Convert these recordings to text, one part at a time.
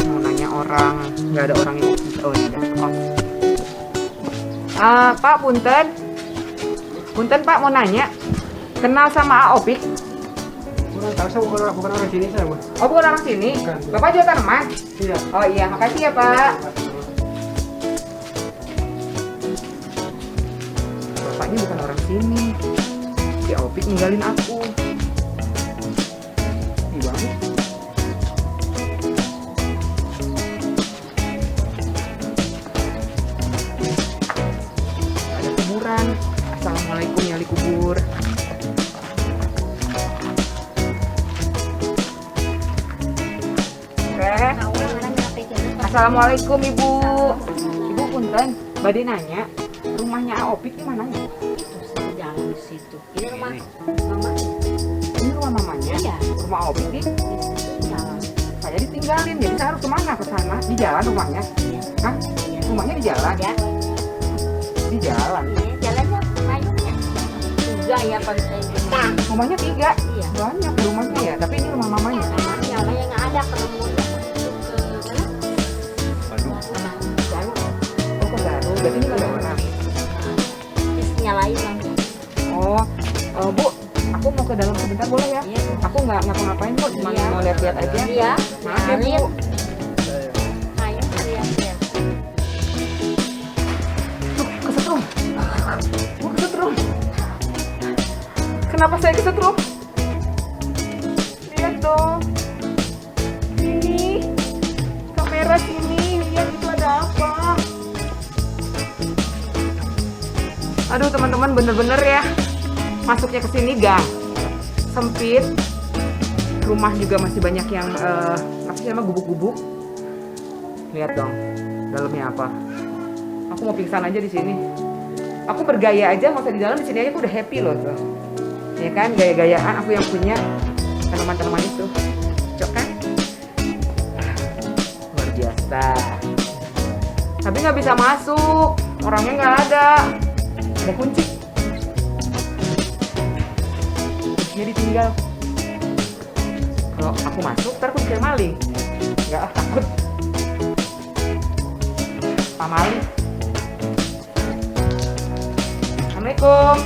Mau nanya orang, nggak ada orang yang oh iya. Pak, punten. Punten Pak, mau nanya. Kenal sama Opik? Kurang tahu, saya bukan orang sini saya, Bu. Oh, bukan orang sini? Bukan. Bapak jual tanaman? Iya. Oh iya, makasih ya Pak. Bapaknya bukan orang sini. Si Opik ninggalin aku. Sedih banget. Ada kuburan. Assalamualaikum nyali kubur. Assalamualaikum Ibu. Ibu punten, Bade nanya, rumahnya Opik di mana ya? Jalan di situ. Ini rumah mama. Ini rumah mamanya? Iya. Rumah Opik di? Jalan. Saya ditinggalin, jadi saya harus kemana? Ke sana? Di jalan rumahnya? Iya. Hah? Iya. Rumahnya di jalan? Ya. Di jalan? Iya, jalannya mayungnya. Tiga ya pantai rumah. Rumahnya 3? Iya. Banyak rumahnya ya, tapi ini rumah mamanya. Namanya orang yang ada ketemu itu ke mana? Baru. Oh, ke Garut, berarti ini nggak ada orang. Terus nyalain lampu. Oh, Bu, aku mau ke dalam sebentar boleh ya? Iya. Aku nggak ngapa-ngapain kok, cuma Iya. mau lihat-lihat aja. Iya. Maaf ya, Bu. Ayo lihat. Tuh, kesetrum. Bu, kesetrum. Kenapa saya kesetrum? Lihat dong. Ini kamera sini, lihat itu ada apa? Aduh teman-teman, bener-bener ya. Masuknya ke sini gang sempit. Rumah juga masih banyak yang apa sih namanya, gubuk-gubuk. Lihat dong, dalamnya apa? Aku mau pingsan aja di sini. Aku bergaya aja, nggak usah di dalam, di sini aja aku udah happy loh tuh. Ya kan, gaya-gayaan aku yang punya tanaman-tanaman itu. Cocok kan? Luar biasa. Tapi nggak bisa masuk, orangnya nggak ada. Ada kunci. Kuncinya ditinggal. Kalau aku masuk, ntar aku dikira maling. Nggak, takut. Pak maling. Assalamualaikum.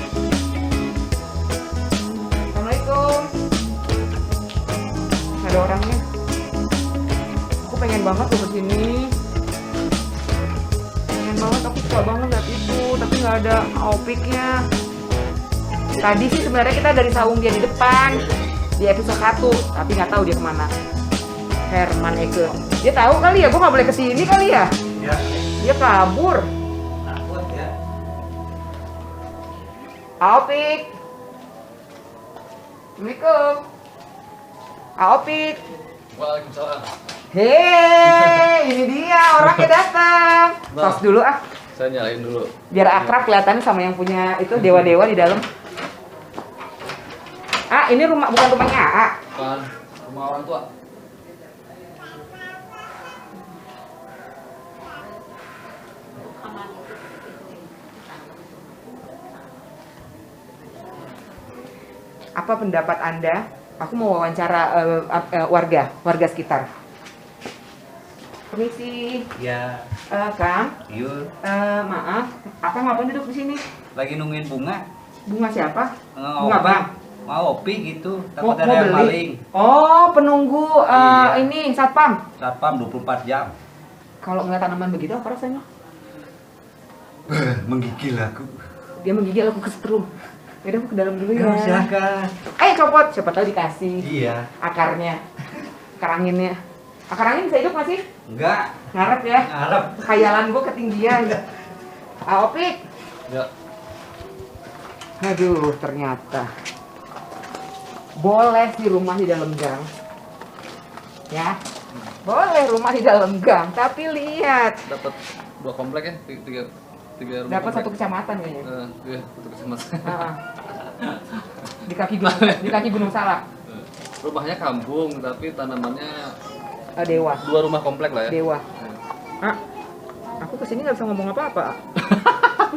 Assalamualaikum. Nggak ada orangnya. Aku pengen banget loh kesini. Pengen banget, aku suka banget lihat itu. Tapi nggak ada Opiknya. Tadi sih sebenarnya kita dari saung dia di depan. Di episode 1. Tapi nggak tahu dia kemana. Herman Eke. Dia tahu kali ya, gue nggak boleh kesini kali ya. Iya. Dia kabur. Takut ya. Opik. Assalamualaikum. Opik. Waalaikumsalam. Hei, ini dia orangnya datang. Tos dulu ah, Saya nyalain dulu. biar akrab kelihatannya sama yang punya itu dewa-dewa di dalam. Ah, ini rumah bukan rumahnya A. Bukan rumah orang tua. Apa pendapat Anda? Aku mau wawancara warga sekitar. Permisi, Ya, Kang. yuk. Maaf, Akang ngapain duduk di sini? Lagi nungguin bunga. Bunga siapa? Mau Bunga Bang. Mau opi gitu. Mau Takut ada yang beli? maling. Oh, penunggu Iya. ini satpam. Satpam 24 jam. Kalau ngeliat tanaman begitu apa rasanya? Menggigil aku. Dia menggigil, aku kesetrum. Yaudah aku ke dalam dulu ya. Ya, silakan. Copot, siapa tahu dikasih Iya. akarnya, akar anginnya. Akar angin bisa hidup nggak sih? Enggak. Ngarep ya. Ngarep. Khayalan gue ketinggian. Opik. Ya. Aduh, ternyata boleh sih rumah di dalam gang. Ya, boleh rumah di dalam gang. Tapi lihat, Dapat 2 komplek ya? Tiga rumah dapat komplek. 1 kecamatan kayaknya. Iya, satu kecamatan. Ah. Di kaki Gunung Salak. Rumahnya kampung, tapi tanamannya Dewa. 2 rumah komplek lah ya. Dewa. Ah, aku kesini nggak bisa ngomong apa-apa.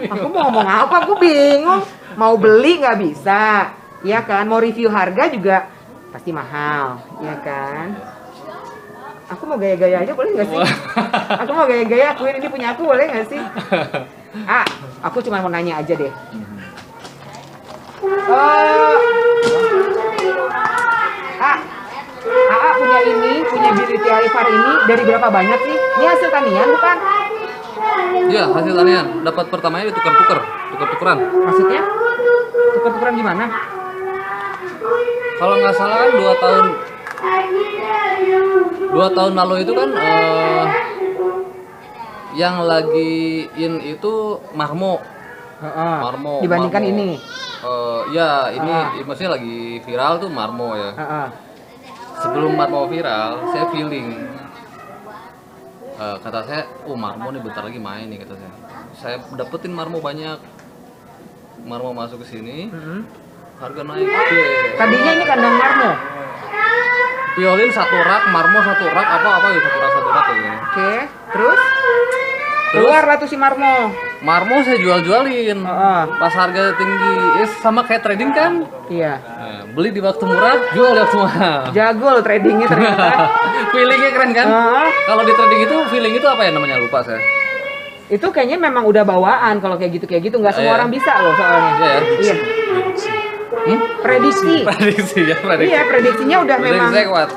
Aku mau ngomong apa? Aku bingung. Mau beli nggak bisa, ya kan? Mau review harga juga pasti mahal, ya kan? Aku mau gaya-gaya aja boleh nggak sih? Aku mau gaya-gaya akuin ini punya aku boleh nggak sih? Aku cuma mau nanya aja deh. Punya ini, punya Beauty Alifar ini dari berapa banyak sih? Ini hasil tanian bukan? Iya, hasil tanian. Dapat pertamanya tuker-tukeran. Maksudnya? Tuker-tukeran gimana? Kalau nggak salah kan 2 tahun lalu itu kan yang lagi in itu marmo. Dibandingkan marmo. ini. Ya ini maksudnya lagi viral tuh marmo ya. Sebelum marmo viral, saya feeling kata saya, marmo nih bentar lagi main nih kata saya. Saya dapetin marmo banyak, marmo masuk ke sini, harga naik. Tadinya ini kandang marmo. Violin 1 rak, marmo 1 rak, apa ya 1 rak kayak gini. Oke, terus keluar lah tuh si marmo. Marmo saya jual-jualin, pas harga tinggi, sama kayak trading kan? Iya. Beli di waktu murah, jual di waktu mahal. Jago lo tradingnya ternyata. Feelingnya keren kan? Kalau di trading itu feeling itu apa ya namanya, lupa saya. Itu kayaknya memang udah bawaan kalau kayak gitu nggak semua orang bisa loh soalnya. Iya. Prediksi. Iya, prediksinya udah memang. Saya kuat.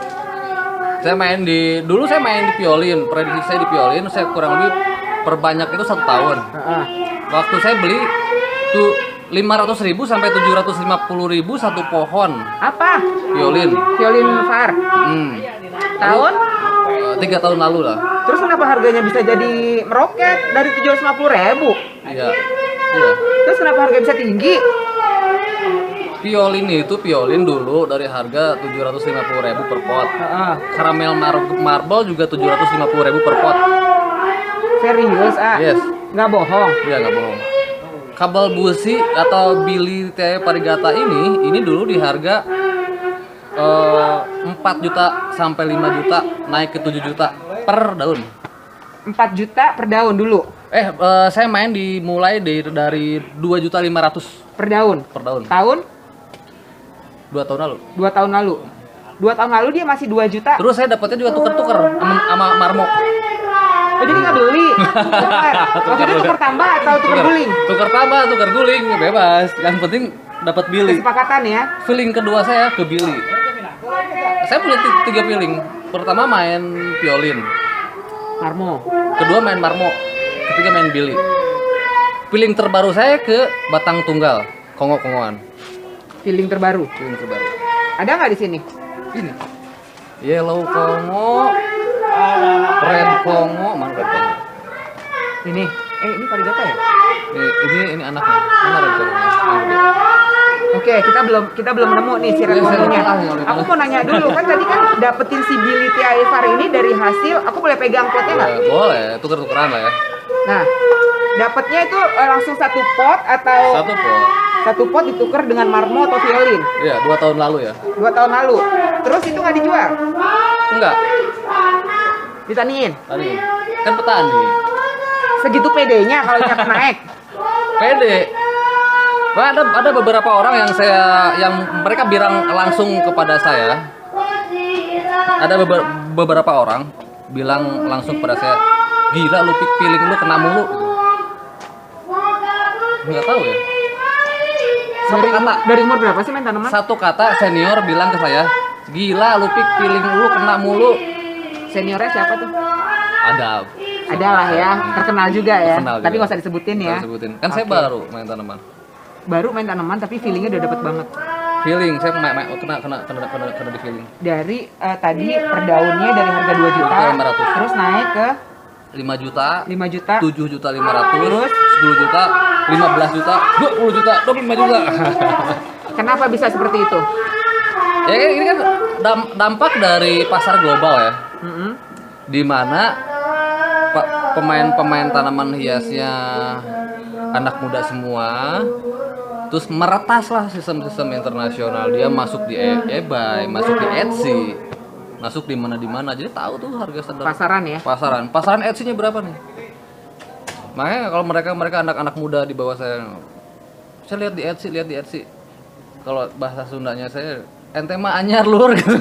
Saya main dulu saya main di violin, prediksi saya di violin saya kurang lebih perbanyak itu 1 tahun. Waktu saya beli tuh 500.000 sampai 750.000 satu pohon. Apa? Violin Far. Tahun? 3 tahun lalu lah. Terus kenapa harganya bisa jadi meroket dari 750.000? Iya. Terus kenapa harganya bisa tinggi? Violin dulu dari harga 750.000 per pot. Caramel marble juga 750.000 per pot. Serius, Yes. Nggak bohong? Iya, nggak bohong. Kabel busi atau Billy T Parigata ini dulu di harga 4 juta sampai 5 juta, naik ke 7 juta per daun. 4 juta per daun dulu? Saya main dimulai dari 2.500.000 per daun? Per daun. Tahun? 2 tahun lalu. 2 tahun lalu? 2 tahun lalu dia masih 2 juta? Terus saya dapatnya juga tuker-tuker sama marmo. Oh, jadi nggak beli? Maksudnya tuker tambah atau tuker guling? Tuker tambah, tuker guling, bebas. Yang penting dapat billy. Kesepakatan ya? Feeling kedua saya ke billy. Saya punya 3 feeling. Pertama main violin. Marmo. Kedua main marmo. Ketiga main billy. Feeling terbaru saya ke batang tunggal, kongo-kongoan. Feeling terbaru? Feeling terbaru. Ada nggak di sini? Ini. Yellow kongo, red kongo, mana red kongo? Ini. Ini Parigata ya? Ini anaknya. Mana red kongo? Oke, kita belum nemu nih si red kongonya. Aku mau nanya dulu, kan tadi kan dapetin si Billy T Alifar ini dari hasil, aku boleh pegang potnya nggak? Boleh, tuker-tukeran lah ya. Nah, dapatnya itu langsung 1 pot atau 1 pot. 1 pot ditukar dengan marmo atau violin? Iya, 2 tahun lalu ya. 2 tahun lalu. Terus itu nggak dijual? Enggak. Ditaniin? Tadi kan petani. Segitu pedenya kalau nyata naik? Pede. Wah, ada beberapa orang yang mereka bilang langsung kepada saya. Ada beberapa orang bilang langsung kepada saya, gila lu feeling lu kena mulu. Nggak tahu ya. Dari umur berapa sih main tanaman? Satu kata senior bilang ke saya, gila lu feeling lu kena mulu. Seniornya siapa tuh? Ada lah ya, terkenal juga ya. Terkenal Tapi juga. nggak usah disebutin ya. Kan saya baru main tanaman. Baru main tanaman tapi feelingnya udah dapet banget. Feeling saya kena di feeling. Dari tadi per daunnya dari harga 2 juta, 2.500. terus naik ke 5 juta, 5 juta, 7.500.000, terus 10 juta, 15 juta, 20 juta, 25 juta. Kenapa bisa seperti itu? Ya ini kan dampak dari pasar global ya. Di mana pemain-pemain tanaman hiasnya anak muda semua, terus meretas lah sistem-sistem internasional. Dia masuk di eBay, masuk di Etsy, masuk di mana. Jadi tahu tuh harga standar Pasaran ya? Pasaran Etsy-nya berapa nih? Makanya kalau mereka anak-anak muda di bawah saya lihat di Etsy. Kalau bahasa Sundanya saya ente mah anyar lur gitu.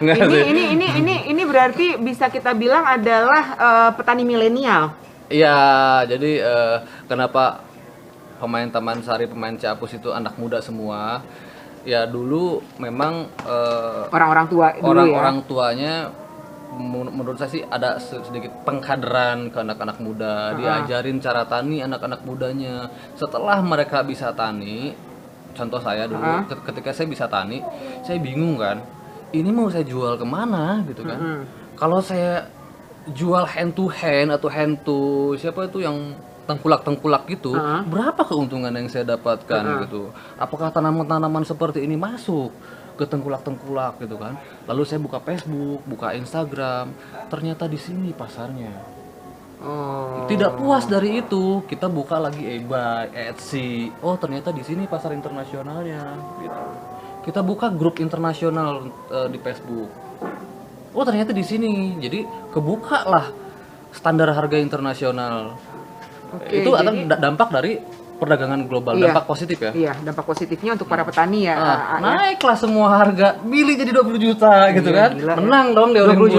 Nggak sih. Ini berarti bisa kita bilang adalah petani milenial. Iya, jadi kenapa pemain Taman Sari, pemain Ciapus itu anak muda semua? Ya dulu memang Orang-orang tua dulu orang-orang tuanya menurut saya sih ada sedikit pengkaderan ke anak-anak muda, diajarin cara tani anak-anak mudanya. Setelah mereka bisa tani, contoh saya dulu, ketika saya bisa tani, saya bingung kan, ini mau saya jual kemana gitu kan? Kalau saya jual hand to hand atau hand to siapa itu yang tengkulak gitu, berapa keuntungan yang saya dapatkan gitu? Apakah tanaman-tanaman seperti ini masuk ke tengkulak gitu kan? Lalu saya buka Facebook, buka Instagram, ternyata di sini pasarnya. Tidak puas dari itu, kita buka lagi eBay, Etsy. Oh ternyata di sini pasar internasionalnya. Gitu. Kita buka grup internasional di Facebook. Oh ternyata di sini, jadi kebuka lah standar harga internasional. Oke, Itu jadi- akan dampak dari perdagangan global, Iya. dampak positif ya. Iya, dampak positifnya untuk para petani ya. Naiklah semua harga, beli jadi 20 juta gitu Iya, kan. gila, Menang dong dia 20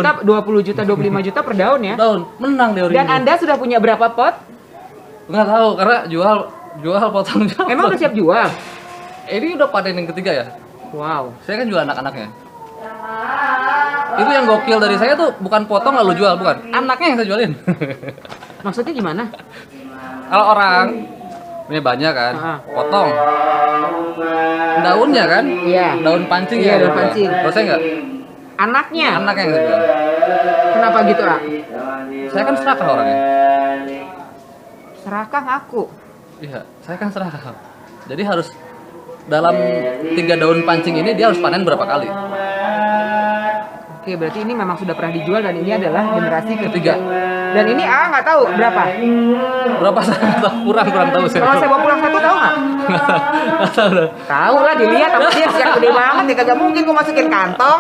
juta, 25 juta per daun ya. Daun, menang dia Dan Anda sudah punya berapa pot? Nggak tahu karena jual potong jual. Emang udah siap jual? Ini udah panen yang ketiga ya. Wow. Saya kan jual anak-anaknya. Itu yang gokil dari saya tuh bukan potong lalu jual, bukan. Anaknya yang saya jualin. Maksudnya gimana? Kalau orang ini banyak kan, potong daunnya kan, Iya. daun pancing Iya, ya. daun pancing. Kalau saya nggak, Anaknya? anaknya yang saya jual. Kenapa gitu, ah? Saya kan serakah orangnya. Serakah ngaku. Iya, saya kan serakah. Jadi harus dalam 3 daun pancing ini dia harus panen berapa kali? Oke, berarti ini memang sudah pernah dijual dan ini adalah generasi ketiga. Ketiga. Dan ini nggak tahu berapa. Berapa saya nggak tahu, kurang tahu saya. Kalau saya bawa pulang satu tahu nggak? Nggak tahu dah. Tahu lah, dilihat sama dia siap gede banget ya, kagak mungkin gua masukin kantong.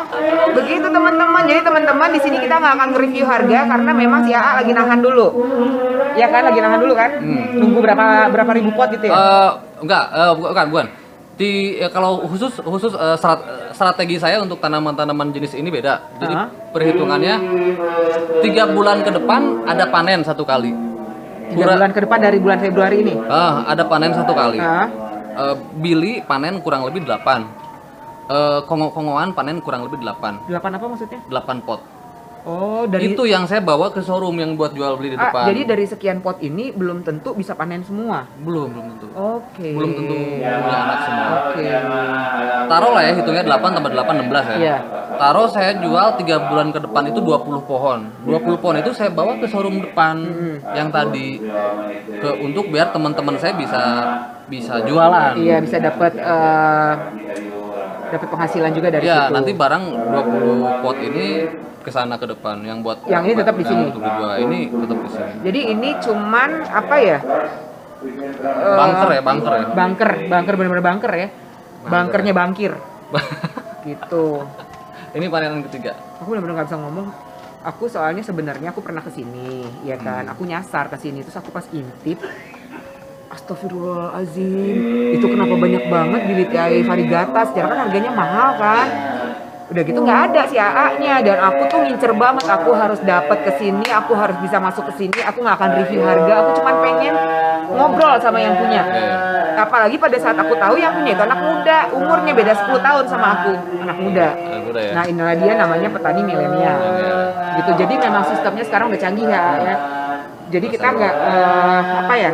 Begitu teman-teman. Jadi teman-teman di sini kita nggak akan nge-review harga karena memang si AA lagi nahan dulu. Ya kan, lagi nahan dulu kan? Nunggu berapa ribu pot gitu ya? Enggak, bukan. Kalau khusus strategi saya untuk tanaman-tanaman jenis ini beda. Jadi perhitungannya 3 bulan ke depan ada panen 1 kali. 3 bulan ke depan dari bulan Februari ini. Ada panen 1 kali. Ah. Bili panen kurang lebih 8. Kongo-kongoan panen kurang lebih 8. 8 apa maksudnya? 8 pot. Oh, dari Itu yang saya bawa ke showroom yang buat jual beli di depan. jadi dari sekian pot ini belum tentu bisa panen semua. belum tentu. Oke. Belum tentu punya anak semua. Oke. Taruh lah ya, hitungnya 8 tambah 8 16 ya. Iya. Taruh saya jual 3 bulan ke depan itu 20 pohon. 20 pohon itu saya bawa ke showroom depan yang tadi untuk biar teman-teman saya bisa jualan. Iya, bisa dapat penghasilan juga dari Ya, situ. nanti barang 20 pot ini ke sana ke depan yang buat Yang ini tetap di sini? Untuk dijual ini tetap di sini. Jadi ini cuman apa ya? Bunker ya. Bunker bener-bener bunker ya. Bunkernya bangkir. Gitu. Ini panenan ketiga. Aku bener-bener nggak bisa ngomong. Aku soalnya sebenarnya aku pernah kesini, ya kan? Aku nyasar kesini, terus aku pas intip. Astagfirullahaladzim, itu kenapa banyak banget Bilitia variegata? Secara kan harganya mahal kan? Udah gitu nggak ada si AA-nya, dan aku tuh ngincer banget. Aku harus dapat ke sini, aku harus bisa masuk ke sini. Aku nggak akan review harga, aku cuma pengen ngobrol sama yang punya. Apalagi pada saat aku tahu yang punya itu anak muda, umurnya beda 10 tahun sama aku, anak muda. Udah ya. Nah inilah dia namanya petani milenial. Gitu. Jadi memang sistemnya sekarang udah canggih ya. Jadi kita nggak apa ya?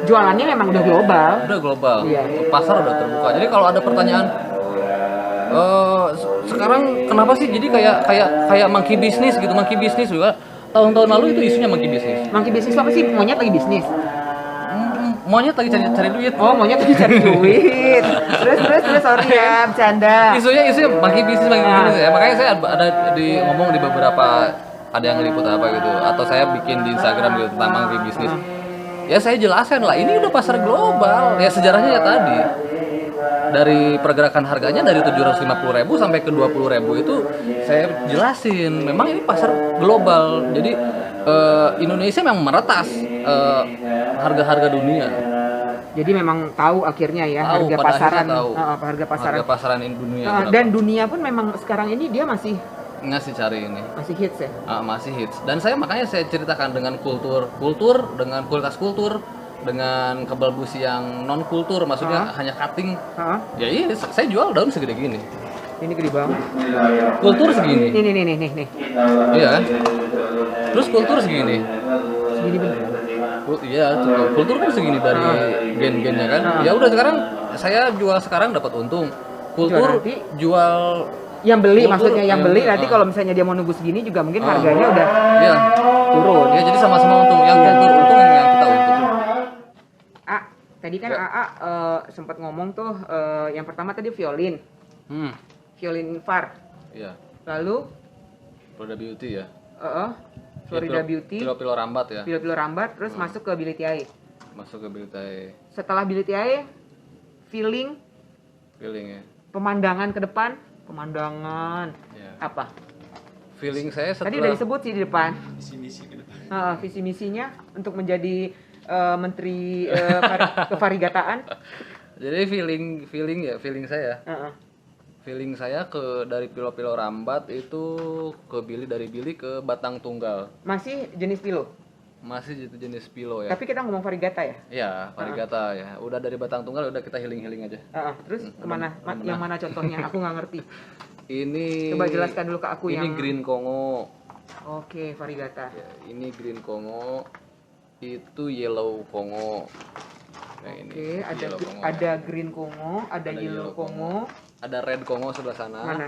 Jualannya memang udah global. Udah global. Iya. Pasar udah terbuka. Jadi kalau ada pertanyaan sekarang kenapa sih jadi kayak monkey bisnis gitu, monkey bisnis juga. Tahun-tahun lalu itu isunya monkey bisnis. Monkey bisnis apa sih? Monyet lagi bisnis. Monyet lagi cari duit. Oh, monyet lagi cari duit. Terus sorry ya, bercanda. Isunya monkey bisnis ya. Makanya saya ada ngomong di beberapa, ada yang ngeliput apa gitu, atau saya bikin di Instagram gitu tentang monkey bisnis. Ya saya jelaskan lah, ini udah pasar global. Ya sejarahnya ya tadi. Dari pergerakan harganya dari 750.000 sampai ke 20.000 itu saya jelasin. Memang ini pasar global. Jadi Indonesia memang meretas harga-harga dunia. Jadi memang tahu akhirnya ya Tahu, harga pada pasaran, akhirnya tahu. harga pasaran. Harga pasaran dunia berapa. Dan dunia pun memang sekarang ini dia masih ngasih cari ini. hits ya. Masih hits. Dan makanya saya ceritakan dengan kultur, dengan kualitas kultur, dengan kabel busi yang non kultur, maksudnya hanya cutting. Ya iya, saya jual daun segede gini. Ini gede banget. Kultur segini. Nih. Iya kan? Terus kultur segini. Segini bener. Iya, kultur kan segini dari gen-gennya kan. Ya udah sekarang saya jual sekarang dapat untung. Kultur nanti jual yang beli kultur, maksudnya yang beli nanti kalau misalnya dia mau nunggu segini juga mungkin harganya udah iya, turun. Ya jadi sama-sama untung. Yang kultur untung, yang kita untung. Tadi kan AA sempat ngomong tuh yang pertama tadi violin far. Iya. Lalu Florida Beauty ya. Florida Beauty, Pilo-pilo rambat ya. pilo-pilo rambat, terus masuk ke Billy Tiae. Masuk ke Beauty Setelah Billy Tiae, feeling ya. pemandangan ke depan, Ya. apa? Feeling saya Tadi setelah udah disebut sih di depan. Visi misinya untuk menjadi menteri kevarigataan. Jadi feeling saya. Feeling saya dari pilo-pilo rambat itu dari Billy ke batang tunggal. Masih jenis pilo. Masih itu jenis pilo ya. Tapi kita ngomong varigata ya. Iya, varigata ya. Udah dari batang tunggal udah kita healing aja. Terus kemana? Yang mana contohnya? Aku nggak ngerti. Ini Coba jelaskan dulu ke aku ini yang. green Kongo. Oke, varigata. Ya, ini green Kongo. Itu yellow Kongo. Nah, Oke, ini yellow Kongo. ada green Kongo, ada yellow Kongo. Ada red Kongo sebelah sana. Mana?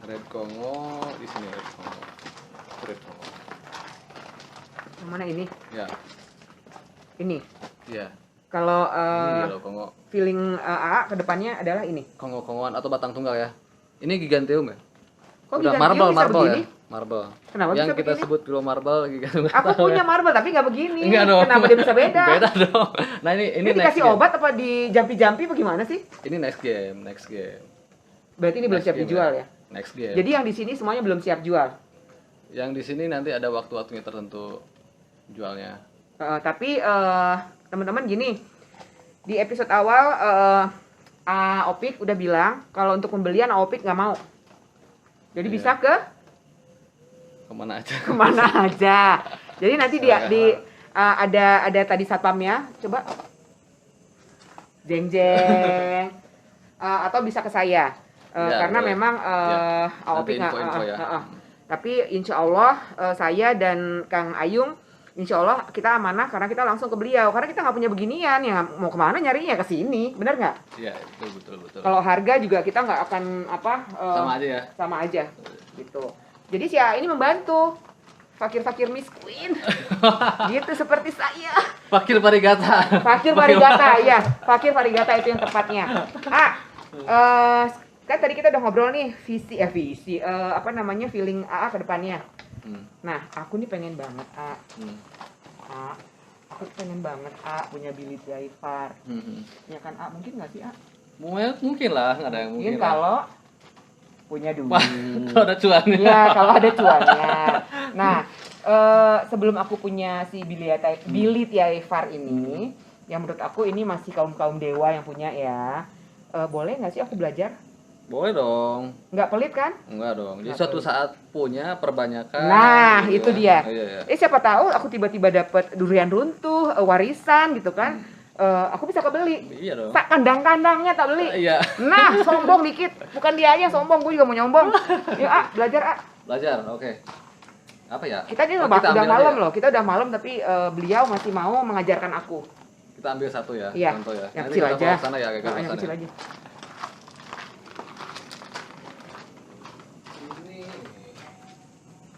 Red Kongo di sini red Kongo. Red Kongo. Yang mana ini? Ya. Ini. Iya. Kalau Ini yellow Kongo. feeling AA ke depannya adalah ini. Kongo-kongoan atau batang tunggal ya. Ini giganteum ya. Kok Udah giganteum bisa marble begini? ya. Marble. Kenapa yang bisa kita begini? sebut pilo marble giganteum. Aku punya marble tapi nggak begini. Enggak dong. Kenapa dia bisa beda? Beda dong. Nah ini Ini next dikasih game. obat apa di jampi-jampi bagaimana sih? Ini next game. Berarti ini belum Next siap game dijual ya? Next game. Jadi yang di sini semuanya belum siap jual. Yang di sini nanti ada waktu-waktunya tertentu jualnya. Tapi teman-teman gini, di episode awal Opik udah bilang kalau untuk pembelian Opik nggak mau. Jadi Iya. bisa ke Kemana aja? kemana aja. Jadi nanti ada tadi satpamnya, coba jeng jeng. Atau bisa ke saya. Ya, Karena boleh. memang Nanti Opik nggak. info-info ya. Tapi insya Allah saya dan Kang Ayung insya Allah kita amanah karena kita langsung ke beliau. Karena kita nggak punya beginian, ya mau kemana nyarinya ke sini, bener nggak? Iya, betul. Kalau harga juga kita nggak akan Sama aja ya. sama aja gitu. Jadi si A ini membantu fakir-fakir miskin gitu seperti saya. Fakir varigata. Fakir varigata ya, fakir varigata itu yang tepatnya. Kan tadi kita udah ngobrol nih visi feeling AA ke depannya. Nah, aku nih pengen banget aku pengen banget punya Billy Tiae Far. Ya kan mungkin nggak sih Mungkin lah, nggak ada yang Mungkin mungkin lah. kalau punya duit. Kalau ada cuannya. Iya, kalau ada cuannya. Nah, sebelum aku punya si Billy Tiae Far ini, yang menurut aku ini masih kaum dewa yang punya ya. Boleh nggak sih aku belajar? Boleh dong. Nggak pelit kan? Enggak dong. Jadi Nggak suatu saat punya perbanyakan. Nah, gitu itu ya. dia. Iya. Siapa tahu aku tiba-tiba dapat durian runtuh, warisan gitu kan. Aku bisa kebeli. Iya dong. Tak kandang-kandangnya tak beli. Iya. Nah, sombong dikit. Bukan dia aja yang sombong, gue juga mau nyombong. Yuk, belajar, Belajar, oke. Apa ya? Kita ini Oh, udah ambil malam aja. loh. Kita udah malam tapi beliau masih mau mengajarkan aku. Kita ambil satu ya, Iya. contoh ya. Yang Nanti kecil kita aja. bawa ke sana ya, kayak Yang kecil aja.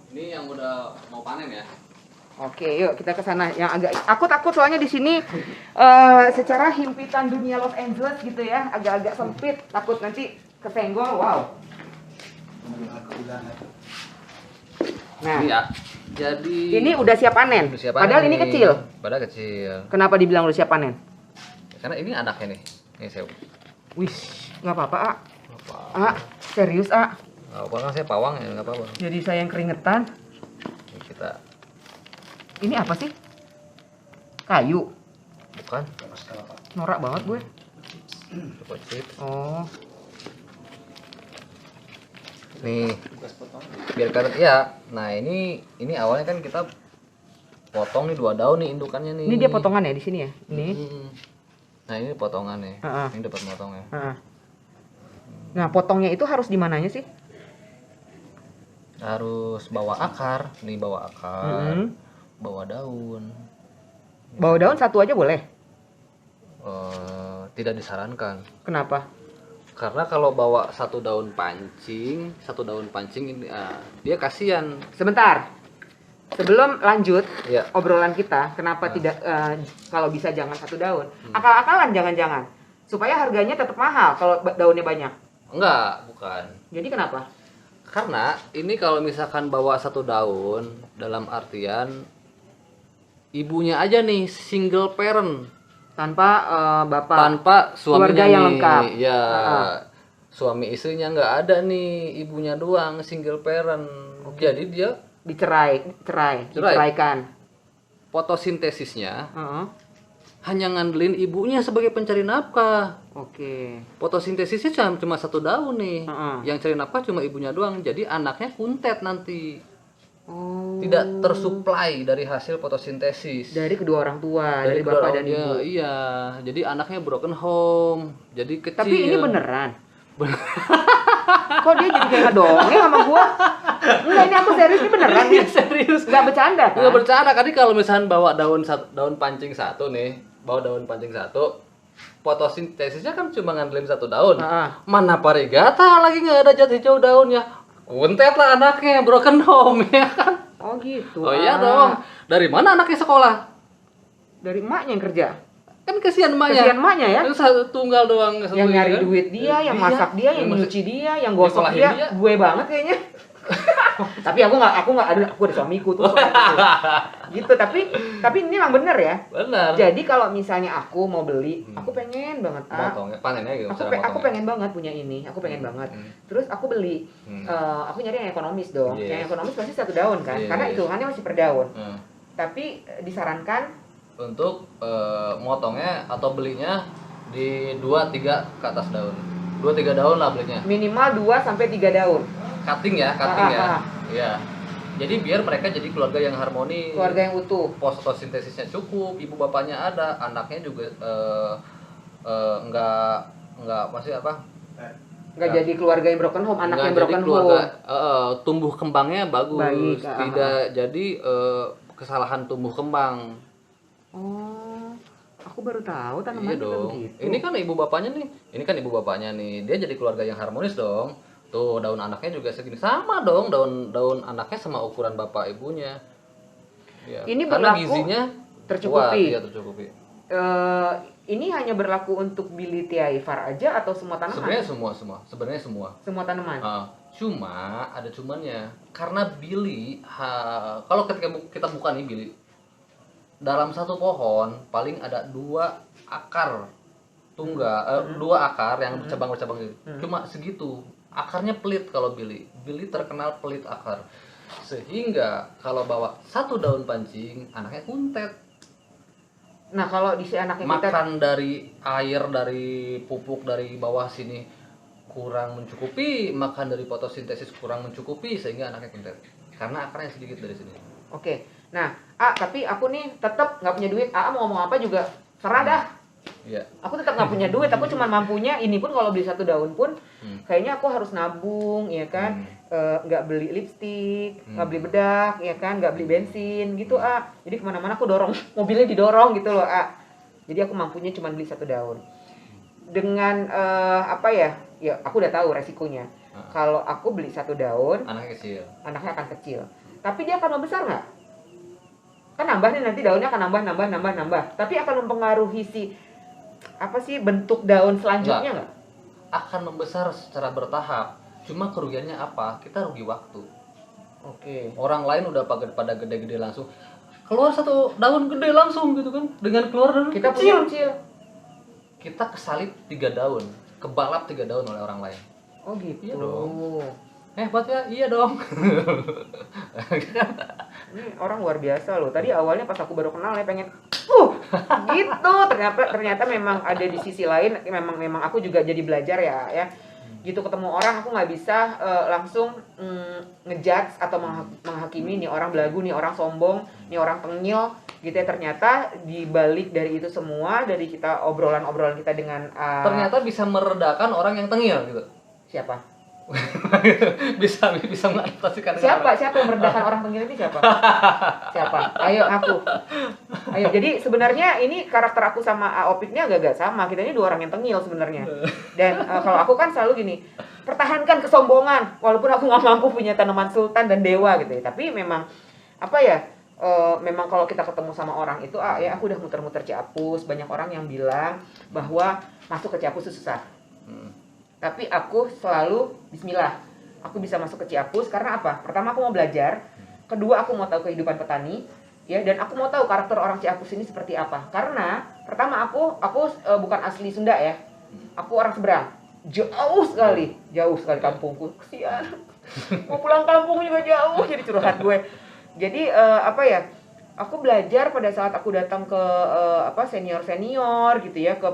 Ini yang udah mau panen ya. Oke, yuk kita ke sana. Yang agak aku takut soalnya di sini secara himpitan dunia Los Angeles gitu ya, agak-agak sempit. Takut nanti kesenggol. Wow. Nah, Iya. Jadi ini udah siap panen. udah siap Padahal panen ini nih. kecil. Padahal kecil. Kenapa dibilang udah siap panen? Karena ini anaknya nih. Ini saya. Wih, nggak apa-apa, Apa? Serius, Apa kan saya pawang ya, nggak apa-apa. Jadi saya yang keringetan. Ini kita Ini apa sih? Kayu. Kan? Norak banget gue. Chocolate chips. Oh. Nih. Biar kalian ya. Nah, ini awalnya kan kita potong nih 2 daun nih indukannya nih. Ini dia potongan ya di sini ya? Ini. Nah, ini potongannya. Heeh. Ini dapat potongnya. Heeh. Nah, potongnya itu harus di mananya sih? Harus bawa akar, nih bawa akar, Mm-mm. bawa daun. Bawa daun satu aja boleh? Tidak disarankan. Kenapa? Karena kalau bawa satu daun pancing ini dia kasihan. Sebentar. Sebelum lanjut Ya. obrolan kita, kenapa tidak kalau bisa jangan satu daun? Akal-akalan jangan-jangan. Supaya harganya tetap mahal kalau daunnya banyak. Enggak, bukan. Jadi kenapa? Karena ini kalau misalkan bawa satu daun dalam artian ibunya aja nih single parent Tanpa bapak. tanpa suaminya Keluarga yang nih. lengkap. Ya. Ah. Suami istrinya nggak ada nih, ibunya doang single parent. Jadi dia diceraikan. fotosintesisnya Heeh. hanya ngandelin ibunya sebagai pencari nafkah. Oke. Fotosintesisnya cuma satu daun nih. Heeh. Yang cari nafkah cuma ibunya doang. Jadi anaknya kuntet nanti. Oh. Tidak tersuplai dari hasil fotosintesis. Dari kedua orang tua, dari kedua bapak orang dan dia, ibu. Iya. Jadi anaknya broken home. Jadi kecil. Tapi ini beneran. Kok dia jadi kayak ngedongeng sama gua? Enggak, ini aku serius, ini beneran nih. Serius. Enggak bercanda kan? Nggak bercanda. Kan kalau misalnya bawa daun pancing satu nih, bawa daun pancing satu, fotosintesisnya kan cuma ngandelin satu daun. Heeh. Mana parigata lagi nggak ada jati hijau daunnya. Kuntet lah anaknya, broken home ya kan. Oh gitu. Oh iya Ah. dong. Dari mana anaknya sekolah? Dari emaknya yang kerja. Kan kesian emaknya. Kesian emaknya ya. Itu satu tunggal doang. Yang nyari duit dia, yang masak dia, yang nyuci dia, yang gosok nyekolahin dia. dia. Gue banget kayaknya. Tapi aku nggak ada, aku ada suamiku tuh. Gitu. Tapi ini memang bener ya. Benar. Jadi kalau misalnya aku mau beli, aku pengen banget. Motongnya, panennya gitu. Aku, aku pengen banget punya ini, aku pengen banget. Terus aku beli, aku nyari yang ekonomis dong. Yes. Yang ekonomis pasti satu daun kan, Yes. karena hitungannya masih per daun. Hmm. Tapi disarankan Untuk motongnya atau belinya di 2-3 ke atas daun. 2-3 daun lah belinya. minimal 2 sampai 3 daun. Cutting ya, cutting ya. Ah. Iya. Jadi biar mereka jadi keluarga yang harmoni. Keluarga yang utuh. Fotosintesisnya cukup, ibu bapaknya ada, anaknya juga enggak masih apa? Nggak jadi keluarga yang broken home, anak Nggak yang broken jadi keluarga, home. tumbuh kembangnya bagus, Baik, tidak jadi kesalahan tumbuh kembang. Oh, aku baru tahu Iya tanaman itu dong. begitu. Ini kan ibu bapaknya nih. Dia jadi keluarga yang harmonis dong. Tuh daun anaknya juga segini, sama dong daun anaknya sama ukuran bapak ibunya. Ya, Ini karena berlaku gizinya tercukupi. kuat, iya tercukupi. Ini hanya berlaku untuk Billy Tiaifar aja atau semua tanaman? Sebenarnya semua. Semua tanaman. Cuma ada cumannya. Karena Billy, kalau ketika kita buka nih Billy, dalam satu pohon paling ada 2 akar tunggal, 2 akar yang bercabang-bercabang gitu. Cuma segitu. Akarnya pelit kalau Billy. Billy terkenal pelit akar. Sehingga kalau bawa satu daun pancing, anaknya kuntet. Nah, kalau di si anaknya kita Makan dari air, dari pupuk dari bawah sini kurang mencukupi, makan dari fotosintesis kurang mencukupi, sehingga anaknya kuntet. Karena akarnya sedikit dari sini. Oke. Nah, tapi aku nih tetap nggak punya duit. mau ngomong apa juga serah dah. Iya. Aku tetap nggak punya duit. Aku cuma mampunya ini pun kalau beli satu daun pun kayaknya aku harus nabung, ya kan? Nggak beli lipstik, nggak beli bedak, ya kan? Nggak beli bensin gitu. Jadi kemana-mana aku dorong mobilnya didorong gitu loh. Jadi aku mampunya cuma beli satu daun. Dengan apa ya? Ya aku udah tahu resikonya. Kalau aku beli satu daun, Anaknya kecil. anaknya akan kecil. Tapi dia akan membesar nggak? Kan nambah nih, nanti daunnya akan nambah. Tapi akan mempengaruhi bentuk daun selanjutnya nggak? Akan membesar secara bertahap. Cuma kerugiannya apa? Kita rugi waktu. Oke. Orang lain udah pada gede-gede langsung. Keluar satu daun gede langsung gitu kan. Dengan keluar daun Kita kecil. punya kecil. Kita kesalip 3 daun. Kebalap 3 daun oleh orang lain. Oh gitu. Iya dong. Hebat ya? Iya dong. Ini orang luar biasa loh. Tadi awalnya pas aku baru kenal ya pengen Gitu. Ternyata memang ada di sisi lain, memang aku juga jadi belajar ya. Gitu ketemu orang aku nggak bisa langsung ngejudge atau menghakimi nih orang belagu, nih orang sombong, nih orang tengil gitu ya. Ternyata di balik dari itu semua, dari kita obrolan kita dengan Ternyata bisa meredakan orang yang tengil gitu. siapa? bisa mengadaptasikan Siapa yang merendahkan orang tengil ini siapa? Siapa? Ayo aku. Ayo. Jadi sebenarnya ini karakter aku sama Opik ini agak-agak sama. Kita ini dua orang yang tengil sebenarnya. Dan kalau aku kan selalu gini, pertahankan kesombongan walaupun aku nggak mampu punya tanaman sultan dan dewa gitu ya. Tapi memang apa ya? Memang kalau kita ketemu sama orang itu ya aku udah muter-muter Ciapus, banyak orang yang bilang bahwa masuk ke Ciapus itu susah. Tapi aku selalu bismillah. Aku bisa masuk ke Ciapus karena apa? Pertama aku mau belajar, kedua aku mau tahu kehidupan petani, ya, dan aku mau tahu karakter orang Ciapus ini seperti apa. Karena pertama aku bukan asli Sunda ya. Aku orang seberang. Jauh sekali kampungku. Kesian. Mau pulang kampung juga jauh, jadi curhat gue. Jadi apa ya? Aku belajar pada saat aku datang ke senior gitu ya, ke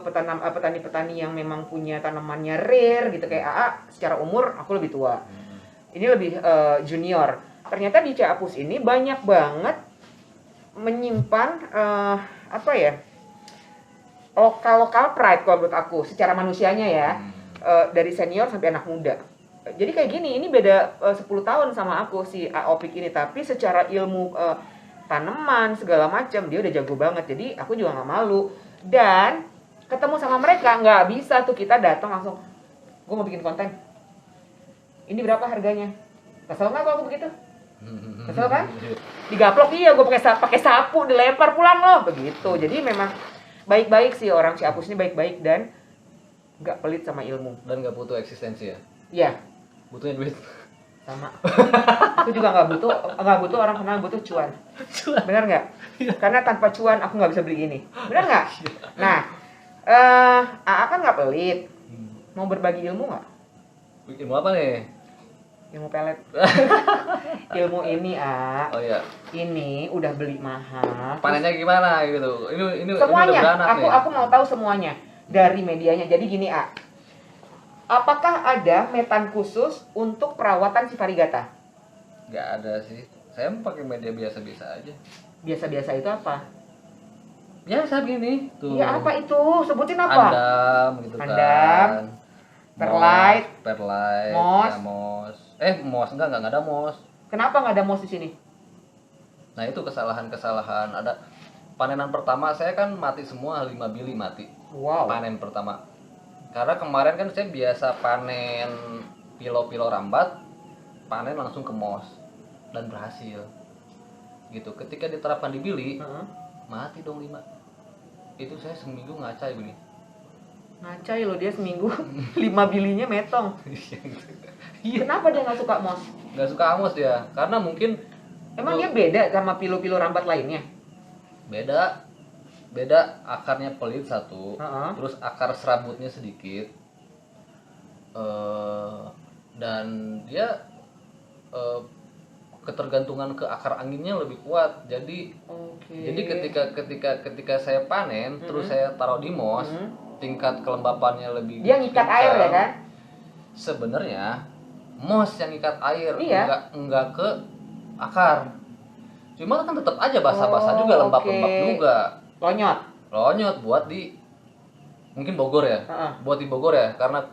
petani-petani yang memang punya tanamannya rare gitu kayak AA. Secara umur aku lebih tua. Ini lebih junior. Ternyata di Ciapus ini banyak banget menyimpan lokal pride kalau menurut aku secara manusianya ya. Dari senior sampai anak muda. Jadi kayak gini, ini beda 10 tahun sama aku si Opik ini, tapi secara ilmu tanaman segala macam dia udah jago banget. Jadi aku juga nggak malu, dan ketemu sama mereka nggak bisa tuh kita datang langsung gue mau bikin konten ini berapa harganya. Kesel nggak kalau aku begitu? Kesel kan? Digaplok, iya gue pakai sapu dilempar pulang loh begitu. Jadi memang baik-baik sih orang Ciapus ini, baik-baik dan nggak pelit sama ilmu dan nggak butuh eksistensi ya. Iya, Butuhnya duit. sama. Aku juga nggak butuh orang kenal, butuh cuan. Benar nggak? Karena tanpa cuan aku nggak bisa beli ini. Benar nggak? Nah, AA kan nggak pelit. Mau berbagi ilmu nggak? Ilmu apa nih? Ilmu pelet. Ilmu ini Oh iya. ini udah beli mahal. Panennya gimana gitu? Ini Semuanya. udah beranak nih. Aku mau tahu semuanya dari medianya. Jadi gini apakah ada metan khusus untuk perawatan si varigata? Nggak ada sih. Saya pakai media biasa-biasa aja. Biasa-biasa itu apa? Biasa gini tuh. Iya, apa itu? Sebutin apa? Andam gitu Andam, kan. perlite, moss. moss. Ya, moss. Enggak ada moss. Kenapa nggak ada moss di sini? Nah, itu kesalahan-kesalahan. Ada panenan pertama saya kan mati semua, 5 bili mati. Wow. Panen pertama. Karena kemarin kan saya biasa panen pilo-pilo rambat, panen langsung ke moss dan berhasil. Gitu. Ketika diterapkan di bili, mati dong 5. Itu saya seminggu ngacai begini. Ngacai loh dia seminggu 5 bilinya metong. Iya. Kenapa dia nggak suka moss? Nggak suka amos dia, karena mungkin Emang dia beda sama pilo-pilo rambat lainnya? beda akarnya pelit satu, terus akar serabutnya sedikit, dan dia ketergantungan ke akar anginnya lebih kuat. Jadi ketika saya panen terus saya taruh di moss, tingkat kelembapannya lebih dia ngikat air ya kan? Sebenarnya moss yang ngikat air, iya. enggak ke akar. Cuma kan tetap aja basah-basah juga, lembab-lembab juga. Lonyot buat di mungkin Bogor ya. Buat di Bogor ya, karena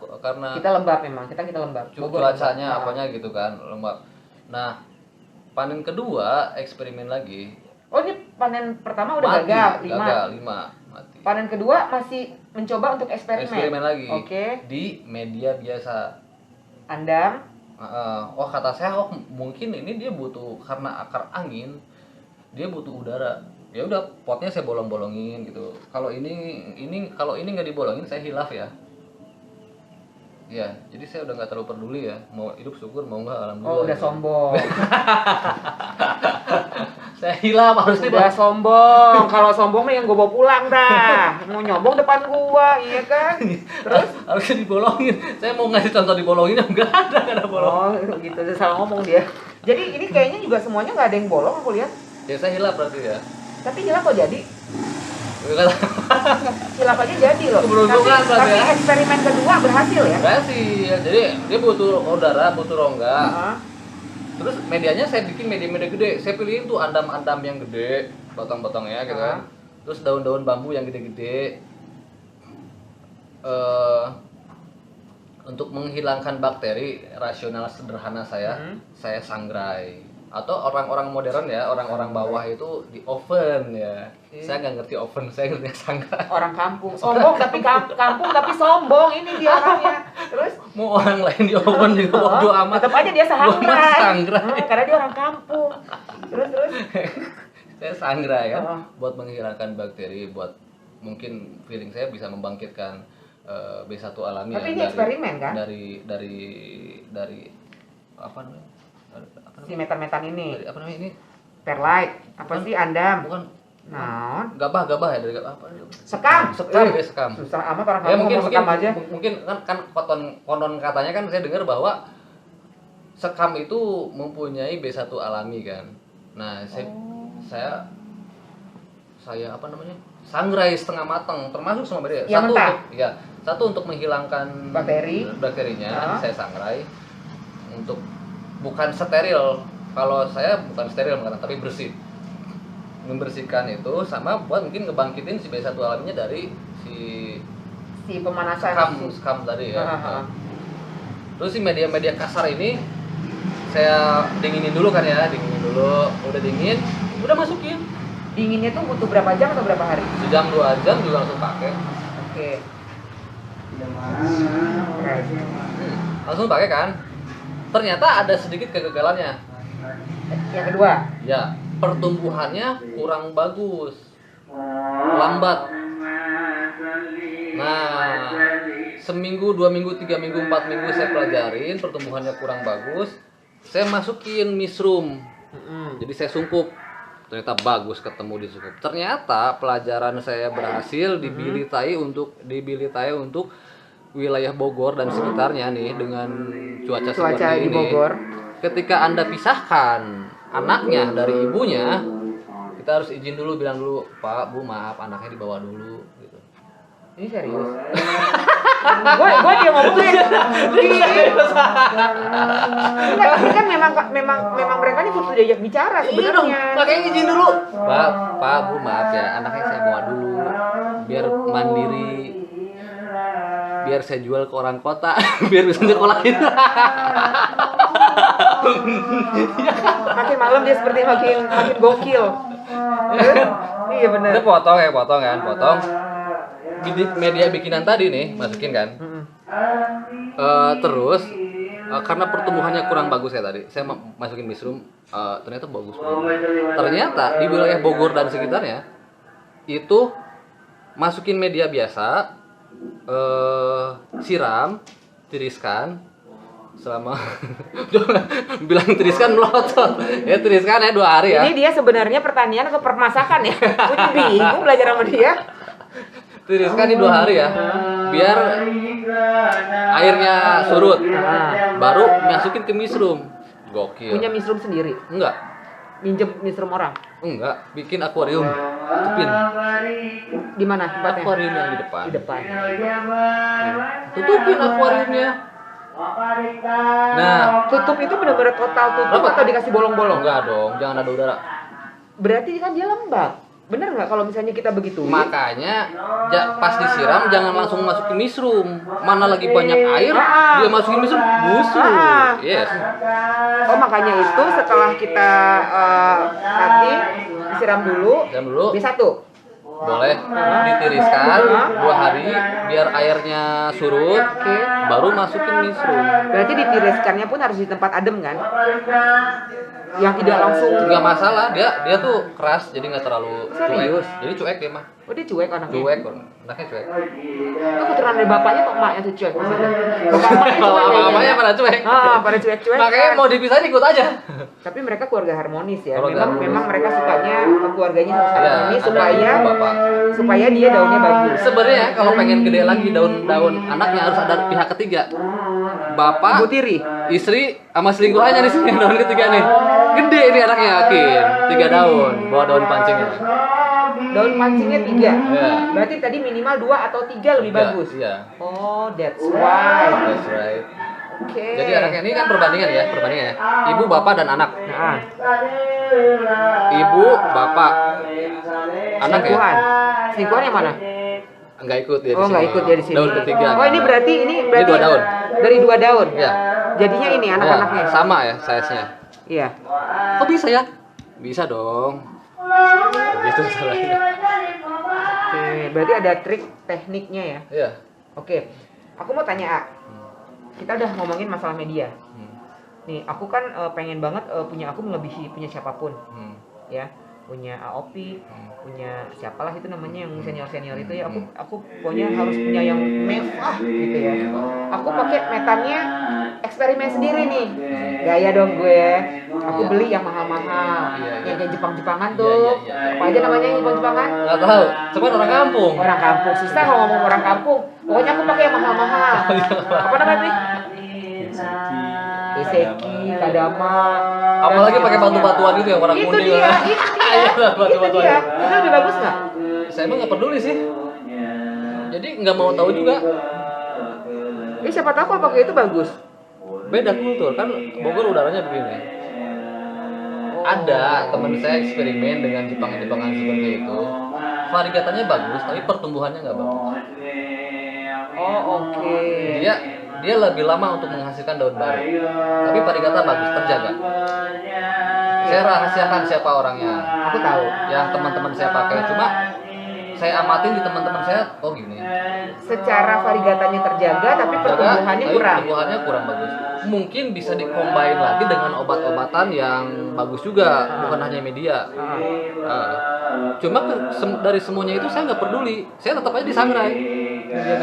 kita lembab memang, kita lembab. Cuacanya apanya gitu kan, lembab. Nah, panen kedua eksperimen lagi. Oh, ini panen pertama udah gagal 5 mati. Panen kedua masih mencoba untuk eksperimen lagi. Oke. Di media biasa. Andam. Oh, kata saya mungkin ini dia butuh, karena akar angin dia butuh udara. Ya udah, potnya saya bolong-bolongin gitu. Kalau ini nggak dibolongin saya hilaf ya. Ya, jadi saya udah nggak terlalu peduli ya. Mau hidup syukur, mau nggak alhamdulillah. Oh, udah sombong. Saya hilaf harusnya. Udah sombong. Kalau sombong mah yang gue bawa pulang dah. Mau nyombong depan gua, iya kan? Terus harusnya dibolongin. Saya mau ngasih contoh dibolongin, nggak ada bolong. Oh, gitu. Salah ngomong dia. Jadi ini kayaknya juga semuanya nggak ada yang bolong aku lihat. Ya saya hilaf berarti ya. Tapi hilaf kok jadi? Hilaf aja jadi loh. Keberuntungan Tapi berarti ya. eksperimen kedua berhasil ya. Berhasil. Jadi dia butuh udara, butuh rongga. Heeh. Terus medianya saya bikin media-media gede. Saya pilihin tuh andam-andam yang gede, batang-batangnya gitu kan. Terus daun-daun bambu yang gede-gede. Untuk menghilangkan bakteri, rasional sederhana saya sangrai. Atau orang-orang modern ya, orang-orang bawah itu di oven ya. Saya nggak ngerti oven, saya ngerti sangrai. Orang kampung. Sombong tapi kampung tapi sombong ini dia orangnya. Terus Mau orang lain di oven juga bodo amat. tetap aja dia Gua mah sangrai. sangrai. Karena dia orang kampung. Terus Saya sangrai kan, Oh. buat menghilangkan bakteri, buat mungkin feeling saya bisa membangkitkan B1 alami Tapi ya, ini eksperimen kan? dari apa namanya? Si metan-metan ini, Dari apa namanya ini? perlite, apa sih andam? Bukan Naon? gabah ya dari apa? Sekam. Sekam. Susah amat orang Ya kampung mungkin ngomong sekam aja. mungkin kan konon katanya kan saya dengar bahwa sekam itu mempunyai B1 alami kan. Nah, saya apa namanya? Sangrai setengah matang termasuk sama dia. Yang mentah? Satu untuk menghilangkan bakterinya, saya sangrai. Untuk bukan steril. Kalau saya bukan steril tapi bersih. Membersihkan itu sama buat mungkin ngebangkitin si B1 alaminya dari si pemanasan. skam tadi ya. Heeh. Terus si media-media kasar ini saya dinginin dulu kan ya, udah dingin, udah masukin. Dinginnya tuh butuh berapa jam atau berapa hari? Sejam 2 jam juga langsung pakai. Oke. Langsung pakai kan. Ternyata ada sedikit kegagalannya. Yang kedua, Ya, pertumbuhannya kurang bagus. Lambat. Nah, seminggu, 2 minggu, 3 minggu, 4 minggu saya pelajarin, pertumbuhannya kurang bagus. Saya masukin misrum. Jadi saya sungkup. Ternyata bagus ketemu di sungkup. Ternyata pelajaran saya berhasil dibilitai untuk wilayah Bogor dan sekitarnya nih dengan cuaca seperti di ini. Bogor. Ketika Anda pisahkan anaknya dari ibunya, kita harus izin dulu, bilang dulu, Pak, Bu, maaf, anaknya dibawa dulu gitu. Ini serius. Gua dia ngomongin. Enggak, tapi kan memang mereka ini butuh diajak bicara sebenarnya. Makanya izin dulu. Pak, Bu, maaf ya, anaknya saya bawa dulu biar mandiri. Biar saya jual ke orang kota, biar bisa nyekolahin. Makin malam dia seperti makin gokil. Iya benar. Itu potong kan. Media bikinan tadi nih masukin kan. Terus karena pertumbuhannya kurang bagus ya tadi, saya masukin misrum, ternyata bagus. Ternyata di wilayah Bogor dan sekitarnya itu masukin media biasa, siram, tiriskan selama bilang tiriskan melotot ya, tiriskan ya 2 hari ya. Ini dia sebenarnya pertanian atau permasakan ya? Gue juga bingung belajar sama dia. Tiriskan di 2 hari ya, biar airnya surut, baru masukin ke misrum. Gokil. Punya misrum sendiri? Enggak, Minjem misrum orang? enggak, bikin akuarium, tutupin Di mana tempatnya? akuarium yang di depan. Di depan. Tutupin akuariumnya. Nah, Tutup itu benar-benar total tutup atau dikasih bolong-bolong? enggak dong, jangan ada udara. Berarti kan dia lembab. Bener nggak kalau misalnya kita begitu? Makanya pas disiram jangan langsung masukin misrum. Mana lagi banyak air, dia masukin misrum, busuk. Yes. Oh, makanya itu setelah kita nanti disiram dulu. Siram dulu. B1. Boleh ditiriskan 2 hari biar airnya surut, baru masukin misrum. Berarti ditiriskannya pun harus di tempat adem kan? Yang tidak langsung. Nggak masalah, dia tuh keras jadi nggak terlalu Serius? cuek. Jadi cuek dia mah. Oh, dia cuek anaknya. Cuek, anaknya cuek. Itu keturunan dari bapaknya atau emaknya tuh cuek maksudnya? Bapaknya cuek Mamanya kayaknya. pada cuek. Pada cuek-cuek. Makanya mau dipisahin ikut aja. Tapi mereka keluarga harmonis ya. Keluarga Memang harmonis. mereka sukanya keluarganya harus Iya, harmonis ada supaya bapak. supaya dia daunnya bagus. Sebenarnya kalau pengen gede lagi daun anaknya harus ada pihak ketiga. Bapak, Ibu tiri. istri, sama selingkuhannya di sini daun ketiga nih. Gede ini anaknya yakin. 3 daun, bawa daun pancingnya. Daun pancingnya 3. Iya. Berarti tadi minimal 2 atau 3 lebih bagus. Iya. Oh, that's why. That's right. Oke. Jadi anaknya ini kan perbandingan ya. Ibu, bapak, dan anak. Nah, Ibu, bapak, anak ya. selingkuhan. Selingkuhan yang mana? Nggak ikut dia di Oh, sini. nggak ikut dia di sini. Daun ketiga. Oh, ini berarti Ini 2 daun. Dari 2 daun. Iya. Jadinya ini anak-anaknya. Ya, sama ya size-nya. Iya. Kok bisa ya? Bisa dong. Begitu caranya. Oke, berarti ada trik tekniknya ya. Iya. Oke. Aku mau tanya, A. Kita udah ngomongin masalah media. Nih, aku kan pengen banget punya aku melebihi punya siapapun. Ya. Punya AOP, punya siapalah itu namanya yang senior-senior itu ya. Aku pokoknya harus punya yang mewah gitu ya. Aku pakai metannya eksperimen sendiri nih. Gaya dong gue. Aku beli yang mahal-mahal. Yang kayak Jepang-Jepangan tuh. Iya. Apa aja namanya yang Jepang-Jepangan? Nggak tahu. Cuman orang kampung. Orang kampung. Susah kalau ngomong orang kampung. Pokoknya aku pakai yang mahal-mahal. Apa namanya, Pi? Iseki, Kadama. Apalagi pakai batu-batuan gitu yang warna Itu kuning. dia, itu dia. Itu Batu-batuan. dia. Itu lebih bagus nggak? Saya emang nggak peduli sih. Jadi nggak mau tahu juga. Siapa tahu kalau pakai itu bagus. Beda kultur kan, Bogor udaranya begini. Ada teman saya eksperimen dengan Jepang-Jepangan seperti itu. Variegatanya bagus, tapi pertumbuhannya nggak bagus. Oh, oke. Dia lebih lama untuk menghasilkan daun baru. Tapi variegata bagus, terjaga. Saya rahasiakan siapa orangnya. Aku tahu. Yang teman-teman saya pakai, cuma saya amatin di teman-teman saya, oh gini. Secara variegatanya terjaga, tapi pertumbuhannya tapi kurang. pertumbuhannya kurang bagus. Mungkin bisa dikombain lagi dengan obat-obatan yang bagus juga, bukan hanya media. Cuma dari semuanya itu saya nggak peduli. Saya tetap aja disangrai.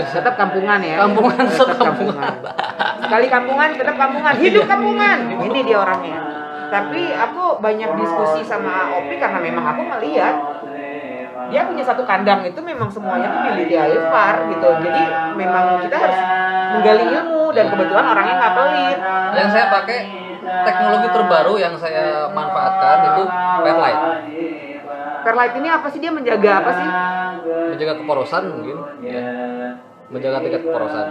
Tetap kampungan ya. Kampungan, Tetap kampungan. Sekali kampungan, tetap kampungan. Hidup kampungan. Ini dia orangnya. Tapi aku banyak diskusi sama Opi karena memang aku melihat dia punya satu kandang itu memang semuanya tuh milik dia Evar gitu. Jadi memang kita harus menggali ilmu dan kebetulan orangnya nggak pelit. Yang saya pakai teknologi terbaru yang saya manfaatkan itu perlite. Perlite ini apa sih, dia menjaga apa sih? Menjaga keporosan mungkin, ya. Menjaga tingkat keporosan.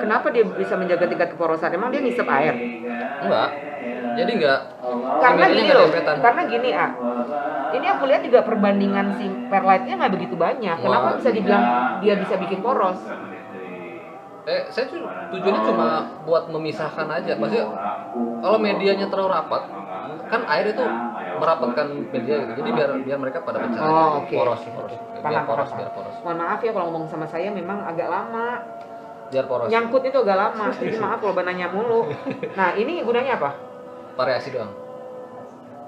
Kenapa dia bisa menjaga tingkat keporosan? Emang dia ngisep air? Enggak. Jadi enggak. Karena si gini medianya loh, nggak dempetan. karena gini ini aku lihat juga perbandingan si perlite-nya nggak begitu banyak. Kenapa Wah. bisa dibilang dia bisa bikin poros? Saya tujuannya cuma buat memisahkan aja. Maksudnya kalau medianya terlalu rapat, kan air itu merapatkan media gitu. Jadi biar mereka pada pecah. Oh, oke. Poros. Paham, Biar paham. poros. Mohon maaf ya kalau ngomong sama saya memang agak lama. Biar poros. Nyangkut itu agak lama. Jadi maaf kalau bananya mulu. Nah, ini gunanya apa? Variasi doang.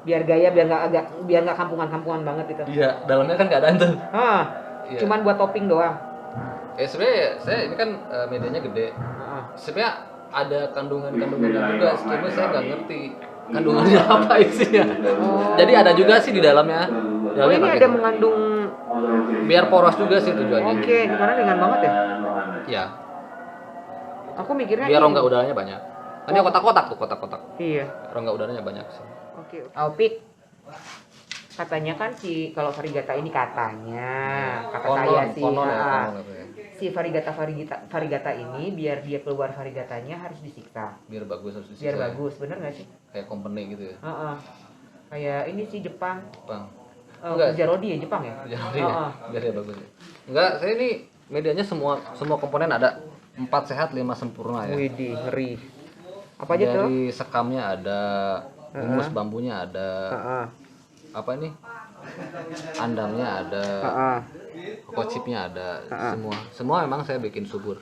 Biar gaya, biar nggak kampungan-kampungan banget itu. Iya, dalamnya kan nggak ada tuh. Iya. Cuman buat topping doang. Sebenarnya saya ini kan medianya gede. Sebenarnya ada kandungan-kandungan juga, cuma saya nggak ngerti kandungannya apa isinya. Jadi ada juga sih di dalamnya. Oh, ini pakai ada itu. mengandung. Biar poros juga sih tujuannya. Oke, karena ringan banget ya. Ya, Aku mikirnya biar ini. rongga udaranya banyak. Ini kotak-kotak tuh, kotak-kotak. Iya. Rongga udaranya banyak sih. Oke. Alpik. Katanya kan si kalau varigata ini katanya, kata saya sih, konon ya. si varigata ini biar dia keluar varigatanya harus disiksa. Biar bagus harus disiksa. Biar bagus, bener nggak sih? Kayak company gitu ya. Kayak ini sih Jepang. Bang. Enggak. Jarodi ya Jepang ya? Jadi ya, biar dia bagus. Enggak, saya ini medianya semua komponen ada. 4 sehat 5 sempurna ya. Widih, ngeri. Apa aja tuh? Dari sekamnya ada, humus bambunya ada, apa ini? Andamnya ada, kocipnya ada, semua memang saya bikin subur.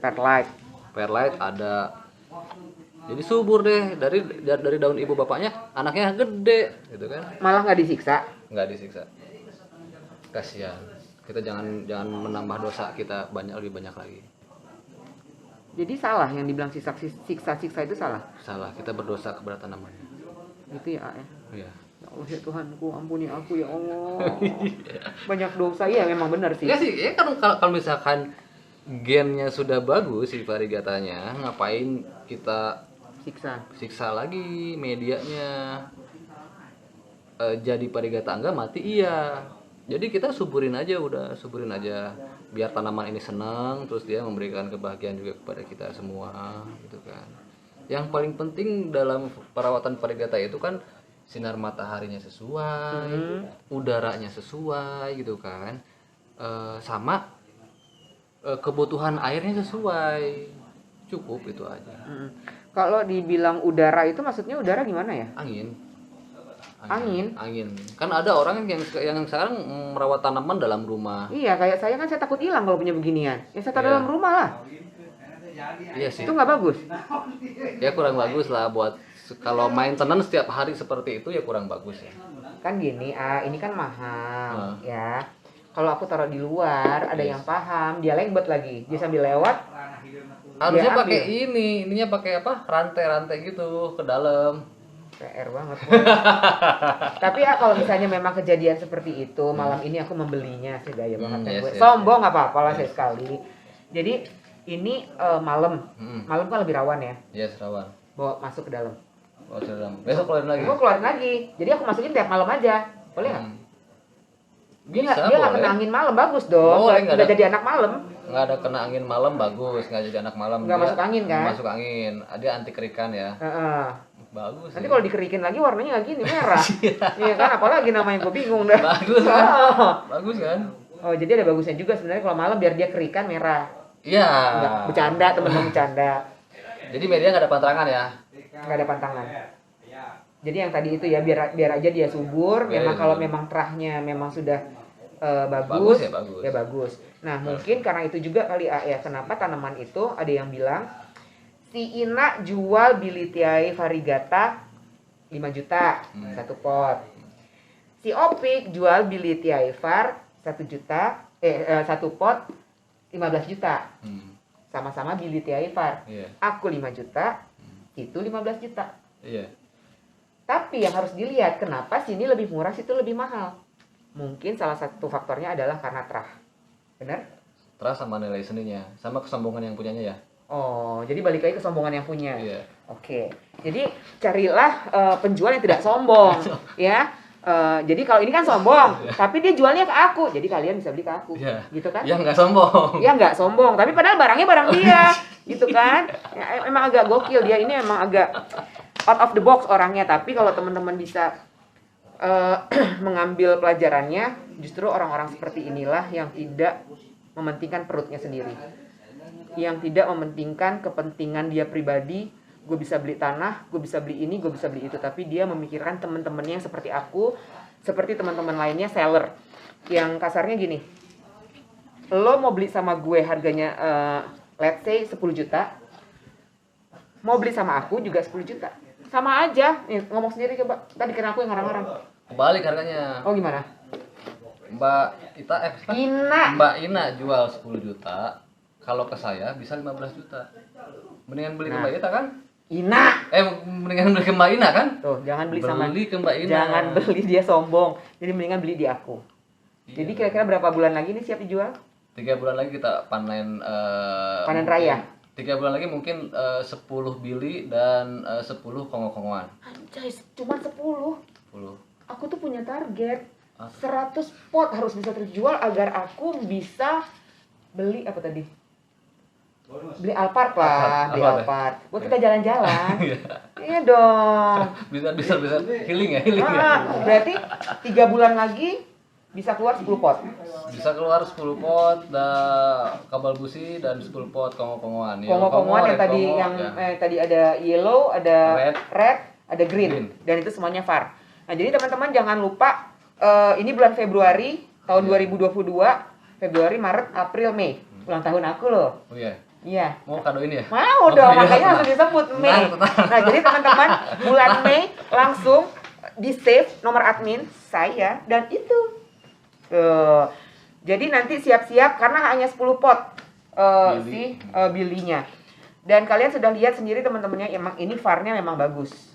Perlite ada. Jadi subur deh, dari daun ibu bapaknya anaknya gede gitu kan. Malah nggak disiksa. Nggak disiksa. Kasihan. Kita jangan menambah dosa kita lebih banyak lagi. Jadi salah yang dibilang siksa itu salah. Salah, kita berdosa keberatan namanya. Gitu ya, ya. Iya. Ya Allah ya Tuhanku, ampuni aku ya Allah. Banyak dosa, iya memang benar sih. Ya sih, ya kan kalau misalkan gennya sudah bagus si varigatanya, ngapain kita siksa lagi medianya? Jadi varigata enggak mati iya. Jadi kita suburin aja, udah suburin aja biar tanaman ini senang, terus dia memberikan kebahagiaan juga kepada kita semua gitu kan. Yang paling penting dalam perawatan varigata itu kan sinar mataharinya sesuai, udaranya sesuai gitu kan. Sama kebutuhan airnya sesuai. Cukup itu aja. Kalau dibilang udara itu maksudnya udara gimana ya? Angin. Kan ada orang yang sekarang merawat tanaman dalam rumah. Iya, kayak saya kan saya takut hilang kalau punya beginian. Ya saya taruh Iya. dalam rumah lah. Iya sih. Itu nggak bagus. Ya kurang bagus lah buat kalau maintenance setiap hari seperti itu ya kurang bagus ya. Kan gini, ini kan mahal, Nah. ya. Kalau aku taruh di luar, ada yang paham, dia lembut lagi. Dia sambil lewat, Harusnya Dia pakai ambil. ininya pakai apa? Rantai-rantai gitu ke dalam. PR banget. Tapi ya kalau misalnya memang kejadian seperti itu, malam ini aku membelinya, saya gaya banget ya Yes, gue. yes, Sombong nggak apa-apa lah saya sekali. Jadi ini malam, Mm. malam kan lebih rawan ya, Yes, rawan. bawa masuk ke dalam. Oh, ke dalam. Besok keluarin lagi. Gue keluarin lagi, jadi aku masukin tiap malam aja, boleh nggak? Dia nggak Bisa, kena boleh. angin malam, bagus dong. Boleh, nggak Nggak ada- jadi anak malam. Nggak ada kena angin malam bagus, nggak jadi anak malam. Nggak Dia masuk angin, kan? Masuk angin. Dia anti kerikan ya. Heeh. Bagus. Nanti sih. kalau dikerikin lagi warnanya nggak gini merah. Iya kan, apalagi namanya gue bingung dah. Bagus kan? Oh. Bagus kan? Oh, jadi ada bagusnya juga sebenarnya kalau malam biar dia kerikan merah. Iya. Nggak, bercanda teman-teman bercanda. Jadi media nggak ada pantangan ya. Nggak ada pantangan. Jadi yang tadi itu ya biar aja dia subur. Biar Memang dia kalau subur. memang terahnya memang sudah Bagus bagus, ya, bagus. ya bagus. Nah mungkin karena itu juga kali ya kenapa tanaman itu ada yang bilang si Ina jual Bilitiae variegata 5 juta satu pot. Si Opik jual Bilitiae var 1 juta satu pot 15 juta. Sama-sama Bilitiae var. Iya. Aku 5 juta, itu 15 juta. Iya. Tapi yang harus dilihat kenapa sini lebih murah, situ lebih mahal. Mungkin salah satu faktornya adalah karena terah. Benar? Terus sama nilai seninya, sama kesombongan yang punyanya ya. Oh, jadi balik lagi kesombongan yang punya. Iya. Oke. Jadi carilah penjual yang tidak sombong, ya. Jadi kalau ini kan sombong, tapi dia jualnya ke aku. Jadi kalian bisa beli ke aku. Iya. Gitu kan? Ya nggak sombong. Ya nggak sombong, tapi padahal barangnya barang dia, gitu kan? Ya, emang agak gokil dia ini, emang agak out of the box orangnya. Tapi kalau teman-teman bisa mengambil pelajarannya, justru orang-orang seperti inilah yang tidak mementingkan perutnya sendiri, yang tidak mementingkan kepentingan dia pribadi. Gue bisa beli tanah, gue bisa beli ini, gue bisa beli itu, tapi dia memikirkan teman-temannya seperti aku, seperti teman-teman lainnya seller, yang kasarnya gini, lo mau beli sama gue harganya let's say 10 juta, mau beli sama aku juga 10 juta, sama aja. Nih, ngomong sendiri coba, tadi kira aku yang ngarang-ngarang. Kebalik harganya. Oh gimana? Mbak Ina. Mbak Ina jual 10 juta. Kalau ke saya bisa 15 juta. Mendingan beli ke Nah. Mbak Ita kan? Ina. Mendingan beli ke Mbak Ina kan? Tuh, jangan beli sama, Beli ke Mbak Ina. jangan beli, dia sombong. Jadi mendingan beli di aku. Iya. Jadi kira-kira berapa bulan lagi nih siap dijual? 3 bulan lagi kita panen Panen mungkin- raya? 3 bulan lagi mungkin 10 bili dan 10 kongok-kongokan. Anjay, cuma 10. 10. Aku tuh punya target. Ah. 100 pot harus bisa terjual agar aku bisa beli apa tadi? Beli Alphard lah, beli Alphard ya? Alphard. Buat kita jalan-jalan. Iya dong. Bisa healing ya, healing ya. Berarti 3 bulan lagi bisa keluar 10 pot. Bisa keluar 10 pot kabel busi dan 10 pot kongok-kongokan. Yellow Kongok-kongokan yang red tadi kongo, yang ya. tadi ada yellow, ada Red. ada green, Green. dan itu semuanya VAR. Nah, jadi teman-teman jangan lupa ini bulan Februari tahun 2022, Februari, Maret, April, Mei. Ulang tahun aku loh. Oh iya. Iya. Mau kado ini ya? Mau dong, iya. makanya langsung disebut Mei. Nah, jadi teman-teman bulan Mei langsung di save nomor admin saya dan itu. Tuh. Jadi nanti siap-siap karena hanya 10 pot bilinya. Dan kalian sudah lihat sendiri teman-temannya, emang ini VAR-nya memang bagus.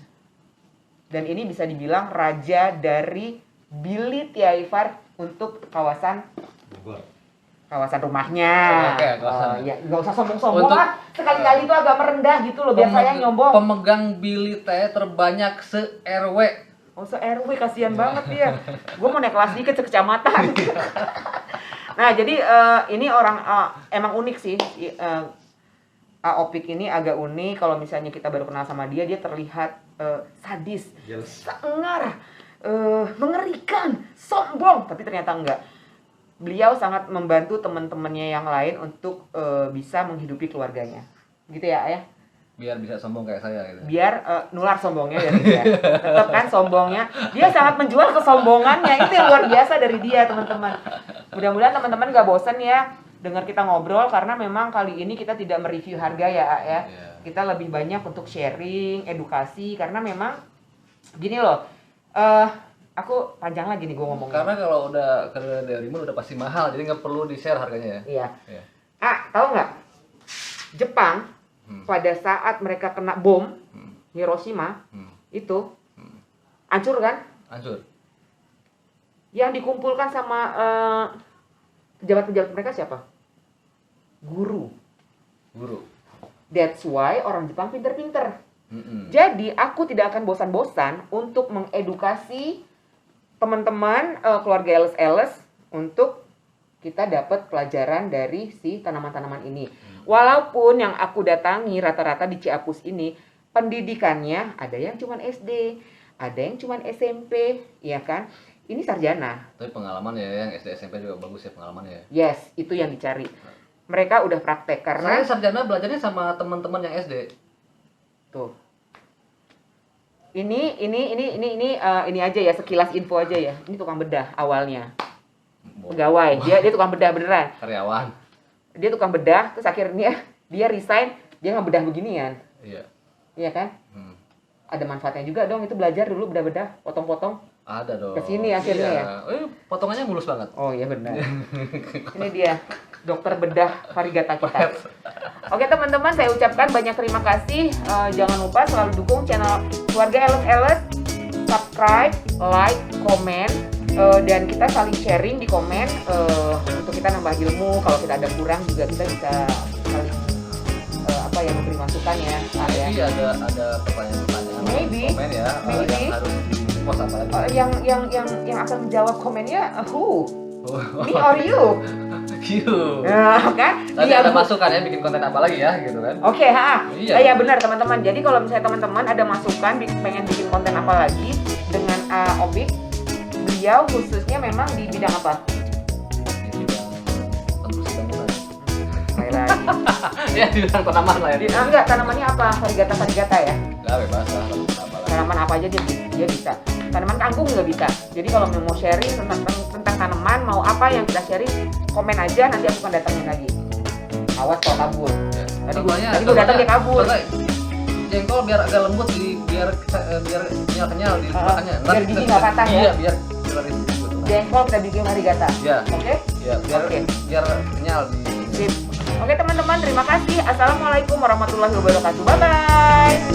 Dan ini bisa dibilang raja dari Bilitiae VAR untuk kawasan rumahnya. Oke, kawasan. Ya, nggak usah sombong-sombong Untuk- lah. Sekali-kali itu agak merendah gitu loh. Biasanya nyombong. Pemegang Bilitiae terbanyak se-RW. Oh, se-RW kasihan banget dia. Gue mau naik kelas dikit sekecamatan. Nah, jadi ini orang emang unik sih. Opik ini agak unik. Kalau misalnya kita baru kenal sama dia, dia terlihat sadis, sangar, mengerikan, sombong. Tapi ternyata enggak. Beliau sangat membantu teman-temannya yang lain untuk bisa menghidupi keluarganya. Gitu ya, Ayah? Biar bisa sombong kayak saya gitu. Biar nular sombongnya dari dia. Tetap kan sombongnya. Dia sangat menjual kesombongannya. Itu yang luar biasa dari dia, teman-teman. Mudah-mudahan teman-teman gak bosan ya dengar kita ngobrol, karena memang kali ini kita tidak mereview harga ya, ya. Yeah. Kita lebih banyak untuk sharing, edukasi, karena memang gini loh. Aku panjang lagi nih gue ngomongnya. Karena kalau udah ke Delimun udah pasti mahal, jadi nggak perlu di-share harganya ya. Iya. Iya. Tahu nggak? Jepang pada saat mereka kena bom Hiroshima itu hancur kan? Hancur. Yang dikumpulkan sama pejabat-pejabat mereka siapa? Guru. That's why orang Jepang pinter-pinter. Jadi aku tidak akan bosan-bosan untuk mengedukasi teman-teman keluarga Eles untuk kita dapat pelajaran dari si tanaman-tanaman ini. Walaupun yang aku datangi rata-rata di Ciapus ini pendidikannya ada yang cuman SD, ada yang cuman SMP, ya kan? Ini sarjana. Tapi pengalaman ya, yang SD SMP juga bagus ya pengalamannya ya. Yes, itu yang dicari. Mereka udah praktek karena Saya sarjana belajarnya sama teman-teman yang SD. tuh. Ini aja ya, sekilas info aja ya. Ini tukang bedah awalnya. Pegawai. Dia tukang bedah beneran. Karyawan. Dia tukang bedah, terus akhirnya dia resign, dia ngebedah beginian. Iya. Iya kan? Ada manfaatnya juga dong, itu belajar dulu bedah-bedah, potong-potong. Ada dong. Kesini akhirnya ya? Potongannya mulus banget. Oh iya benar. Ini dia, dokter bedah varigata kita. Oke teman-teman, saya ucapkan banyak terima kasih. Jangan lupa selalu dukung channel Keluarga Eles, subscribe, like, komen, dan kita saling sharing di komen untuk kita nambah ilmu. Kalau kita ada kurang juga kita bisa saling memberi masukan ya. Maybe ada pertanyaan-pertanyaan Maybe. komen ya Maybe. yang harus di-post apa lagi. Yang akan menjawab komennya who? Me or you? You. Nah, kan? Nanti Dia ada masukan ya bikin konten apa lagi ya gitu kan. Oke, Iya. Ya benar teman-teman. Jadi kalau misalnya teman-teman ada masukan pengen bikin konten apa lagi dengan Opik, beliau khususnya memang di bidang apa? Di bidang tembus bangunan. Sekali lagi. Ya di bidang tanaman lah ya. Enggak, tanamannya apa? Varigata ya. Enggak bebas lah kalau apa lagi. Tanaman apa aja dia bisa. Tanaman kangkung juga bisa. Jadi kalau mau sharing tentang tanaman, mau apa yang kita sharing, komen aja, nanti aku akan datangin lagi. Awas kalau kabur. Tadi gua datang dia kabur. Jengkol biar agak lembut biar kenyal di makannya. Biar gigi nggak patah ya. Iya, biar gitu. Jengkol kita bikin varigata. Iya. Oke? Iya, biar kenyal di Sip. Oke teman-teman, terima kasih. Assalamualaikum warahmatullahi wabarakatuh. Bye bye.